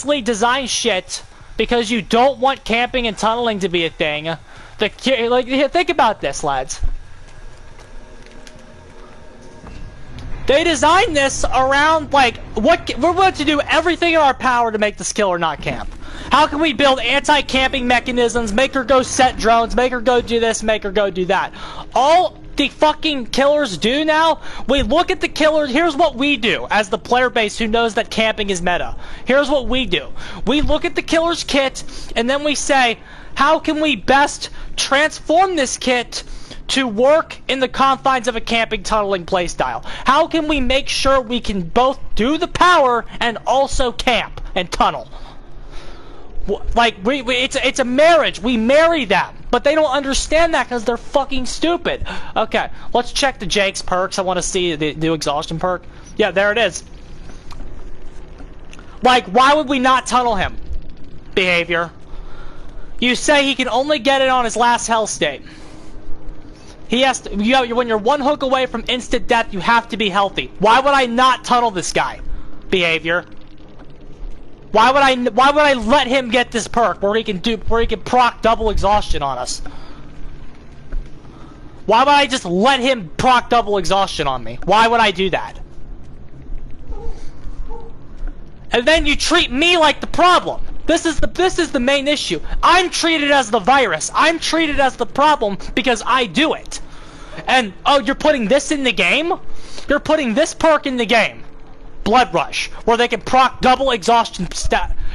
design shit because you don't want camping and tunneling to be a thing. Think about this, lads. They designed this around, like, we're going to do everything in our power to make this killer not camp. How can we build anti-camping mechanisms, make her go set drones, make her go do this, make her go do that? All the fucking killers do now, we look at the killers, here's what we do as the player base who knows that camping is meta. Here's what we do. We look at the killer's kit, and then we say, how can we best transform this kit to work in the confines of a camping tunneling playstyle? How can we make sure we can both do the power and also camp and tunnel? Like, it's a marriage. We marry them. But they don't understand that because they're fucking stupid. Okay, let's check the Jake's perks. I want to see the new exhaustion perk. Yeah, there it is. Like, why would we not tunnel him? Behavior. You say he can only get it on his last health state. He has to, when you're one hook away from instant death, you have to be healthy. Why would I not tunnel this guy? Behavior. Why would I let him get this perk where he can proc double exhaustion on us? Why would I just let him proc double exhaustion on me? Why would I do that? And then you treat me like the problem. This is the main issue. I'm treated as the virus. I'm treated as the problem because I do it. And oh, you're putting this in the game? You're putting this perk in the game. Blood Rush, where they can proc double exhaustion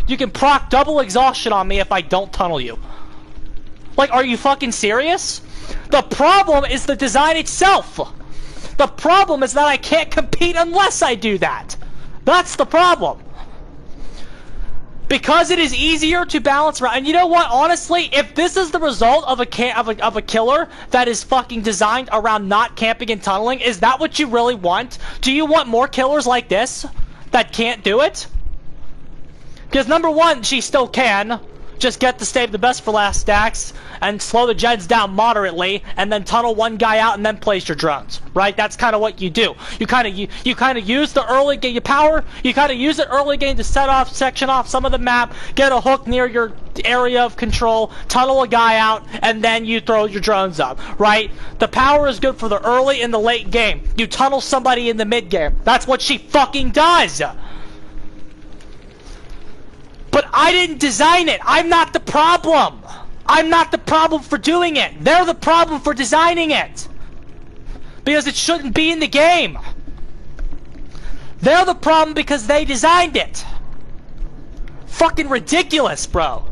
you can proc double exhaustion on me if I don't tunnel you. Like, are you fucking serious? The problem is the design itself. The problem is that I can't compete unless I do that. That's the problem. Because it is easier to balance around, and you know what? Honestly, if this is the result of a killer that is fucking designed around not camping and tunneling, is that what you really want? Do you want more killers like this that can't do it? Because number one, she still can. Just get the save the best for last stacks and slow the gens down moderately, and then tunnel one guy out and then place your drones. Right? That's kind of what you do. You kind of use the early game power. You kind of use it early game to section off some of the map, get a hook near your area of control, tunnel a guy out, and then you throw your drones up. Right? The power is good for the early and the late game. You tunnel somebody in the mid game. That's what she fucking does. But I didn't design it. I'm not the problem. I'm not the problem for doing it. They're the problem for designing it. Because it shouldn't be in the game. They're the problem because they designed it. Fucking ridiculous, bro.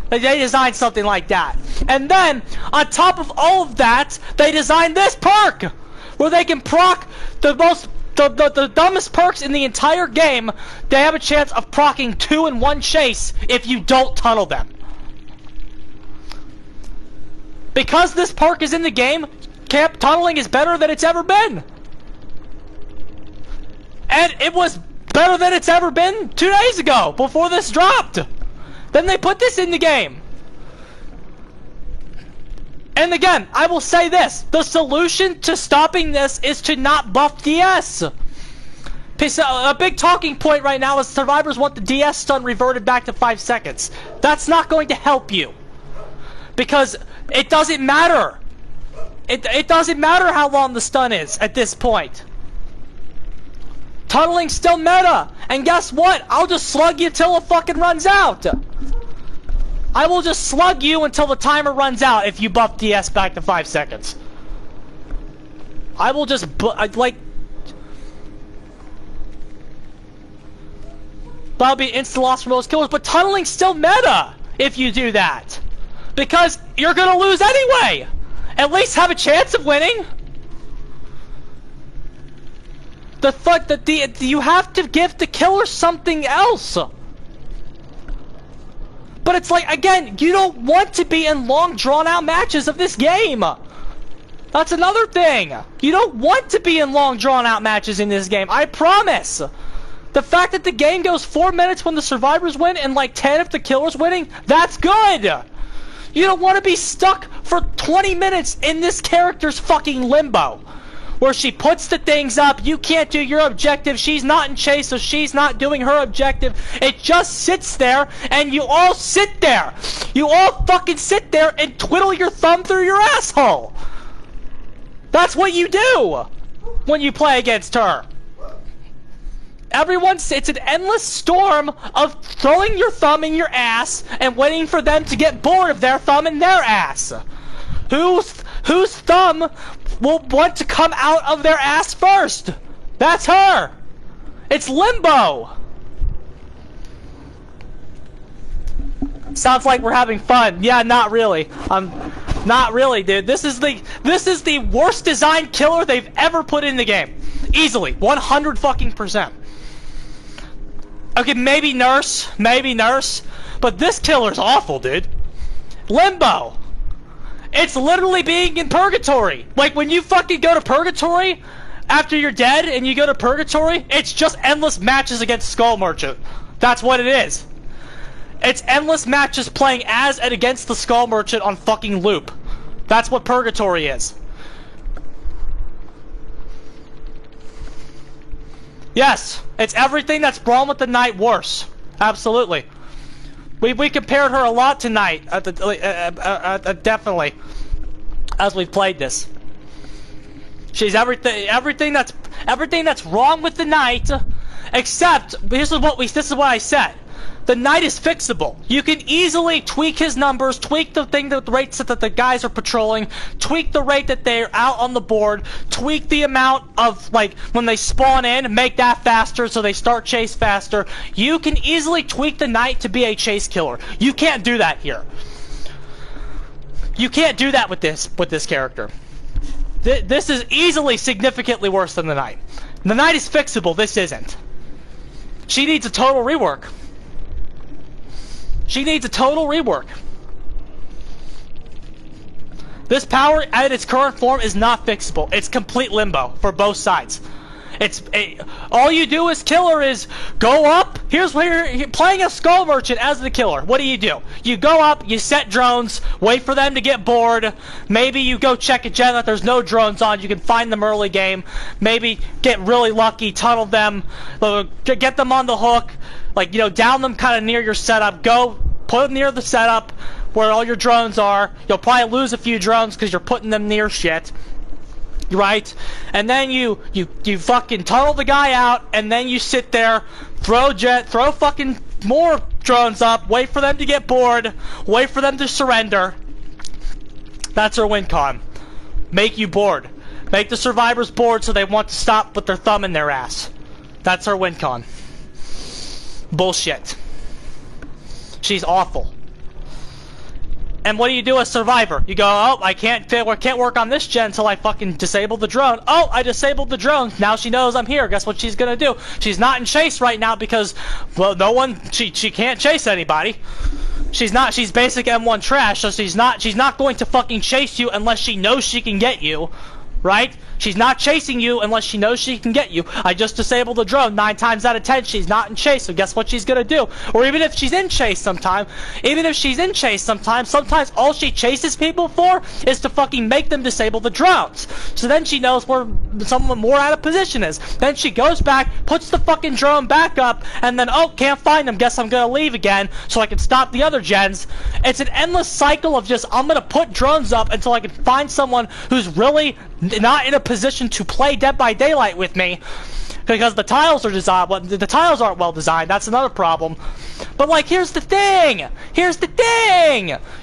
They designed something like that. And then, on top of all of that, they designed this perk! Where they can proc the dumbest perks in the entire game. They have a chance of proccing 2 in 1 chase if you don't tunnel them. Because this perk is in the game, camp tunneling is better than it's ever been. And it was better than it's ever been 2 days ago, before this dropped. Then they put this in the game. And again, I will say this. The solution to stopping this is to not buff DS. A big talking point right now is survivors want the DS stun reverted back to 5 seconds. That's not going to help you. Because it doesn't matter. It doesn't matter how long the stun is at this point. Tunneling's still meta. And guess what? I'll just slug you till it fucking runs out. I will just slug you until the timer runs out if you buff DS back to 5 seconds. I will just, like... That'll be instant loss for most killers, but tunneling's still meta if you do that. Because you're gonna lose anyway! At least have a chance of winning! You have to give the killer something else! But it's like, again, you don't want to be in long, drawn-out matches of this game! That's another thing! You don't want to be in long, drawn-out matches in this game, I promise! The fact that the game goes 4 minutes when the survivors win and like 10 if the killer's winning, that's good! You don't want to be stuck for 20 minutes in this character's fucking limbo. where she puts the things up, you can't do your objective, she's not in chase, so she's not doing her objective. It just sits there, and you all sit there. You all fucking sit there and twiddle your thumb through your asshole. That's what you do when you play against her. It's an endless storm of throwing your thumb in your ass and waiting for them to get bored of their thumb in their ass. Whose thumb will want to come out of their ass first? That's her. It's limbo. Sounds like we're having fun. Yeah, not really. Not really, dude. This is the worst designed killer they've ever put in the game. Easily, 100 fucking %. Okay, maybe Nurse, but this killer's awful, dude. Limbo. It's literally being in purgatory. Like, when you fucking go to purgatory after you're dead and you go to purgatory, it's just endless matches against Skull Merchant. That's what it is. It's endless matches playing as and against the Skull Merchant on fucking loop. That's what purgatory is. Yes, it's everything that's wrong with the Knight worse. Absolutely. We compared her a lot tonight, definitely, as we've played this. She's everything that's wrong with the Knight, except this is what I said. The Knight is fixable. You can easily tweak his numbers, tweak the rates that the guys are patrolling, tweak the rate that they're out on the board, tweak the amount of, like, when they spawn in, make that faster so they start chase faster. You can easily tweak the Knight to be a chase killer. You can't do that here. You can't do that with this character. This is easily significantly worse than the Knight. The Knight is fixable, this isn't. She needs a total rework. She needs a total rework. This power at its current form is not fixable. It's complete limbo for both sides. All you do as killer is go up. Here's where you're playing a Skull Merchant as the killer. What do? You go up, you set drones, wait for them to get bored. Maybe you go check a gen that there's no drones on. You can find them early game. Maybe get really lucky, tunnel them, get them on the hook. Like, down them kind of near your setup. Go put them near the setup where all your drones are. You'll probably lose a few drones because you're putting them near shit. Right? And then you fucking tunnel the guy out, and then you sit there, throw fucking more drones up, wait for them to get bored, wait for them to surrender. That's our win con. Make you bored. Make the survivors bored so they want to stop with their thumb in their ass. That's our win con. Bullshit. She's awful. And what do you do as survivor? You go, oh, I can't work on this gen until I fucking disable the drone. Oh, I disabled the drone. Now she knows I'm here. Guess what she's gonna do? She's not in chase right now because, well, she can't chase anybody. She's basic M1 trash, so she's not going to fucking chase you unless she knows she can get you. Right? She's not chasing you unless she knows she can get you. I just disabled the drone. 9 times out of 10, she's not in chase, so guess what she's gonna do? Or even if she's in chase sometimes, sometimes all she chases people for is to fucking make them disable the drones. So then she knows where someone more out of position is. Then she goes back, puts the fucking drone back up, and then, oh, can't find them. Guess I'm gonna leave again so I can stop the other gens. It's an endless cycle of just, I'm gonna put drones up until I can find someone who's really not in a position to play Dead by Daylight with me because the tiles are designed. Well, the tiles aren't well designed. That's another problem. But like, here's the thing.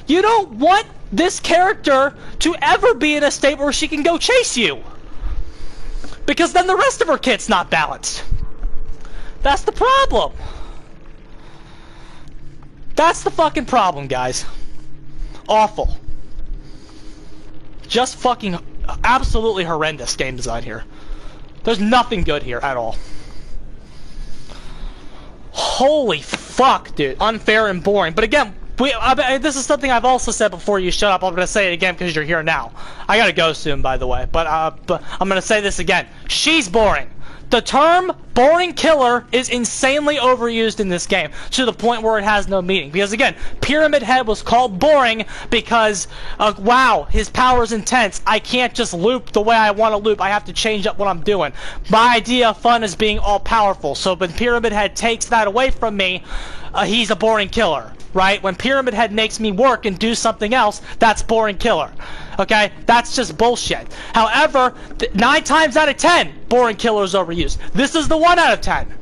You don't want this character to ever be in a state where she can go chase you, because then the rest of her kit's not balanced. That's the problem. That's the fucking problem, guys. Awful. Just fucking absolutely horrendous game design here. There's nothing good here at all. Holy fuck, dude. Unfair and boring. But again, this is something I've also said before you shut up. I'm gonna say it again because you're here now. I gotta go soon, by the way. But I'm gonna say this again. She's boring. The term boring killer is insanely overused in this game to the point where it has no meaning. Because again, Pyramid Head was called boring because, wow, his power is intense. I can't just loop the way I want to loop. I have to change up what I'm doing. My idea of fun is being all powerful. So when Pyramid Head takes that away from me, he's a boring killer. Right? When Pyramid Head makes me work and do something else, that's boring killer. Okay? That's just bullshit. However, 9 times out of 10, boring killer is overused. This is the 1 out of 10.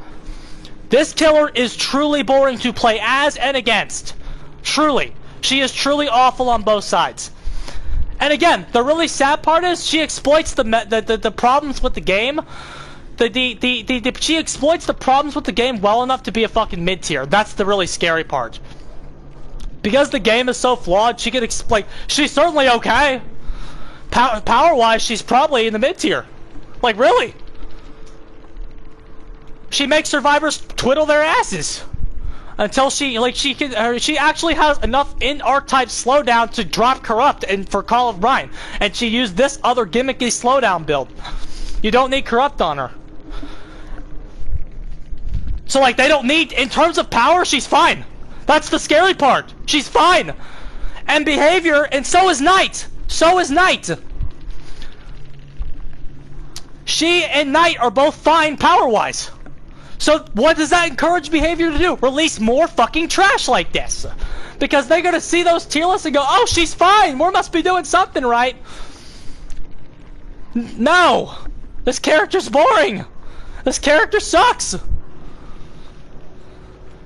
This killer is truly boring to play as and against. Truly. She is truly awful on both sides. And again, the really sad part is she exploits the problems with the game. She exploits the problems with the game well enough to be a fucking mid-tier. That's the really scary part. Because the game is so flawed, she could explain. She's certainly okay. Power-wise, she's probably in the mid-tier. Like, really. She makes survivors twiddle their asses. Until she actually has enough in-archetype slowdown to drop Corrupt and for Call of Brine. And she used this other gimmicky slowdown build. You don't need Corrupt on her. So, like, they don't need... In terms of power, she's fine. That's the scary part. She's fine. And behavior, and so is Knight. So is Knight. She and Knight are both fine power-wise. So what does that encourage behavior to do? Release more fucking trash like this. Because they're gonna see those tier lists and go, oh, she's fine. We must be doing something right. No. This character's boring. This character sucks.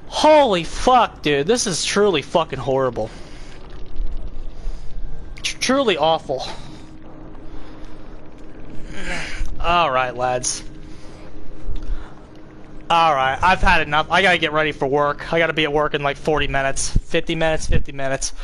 Holy fuck, dude. This is truly fucking horrible. Truly awful. Alright, lads. Alright, I've had enough. I gotta get ready for work. I gotta be at work in like 40 minutes. 50 minutes, 50 minutes.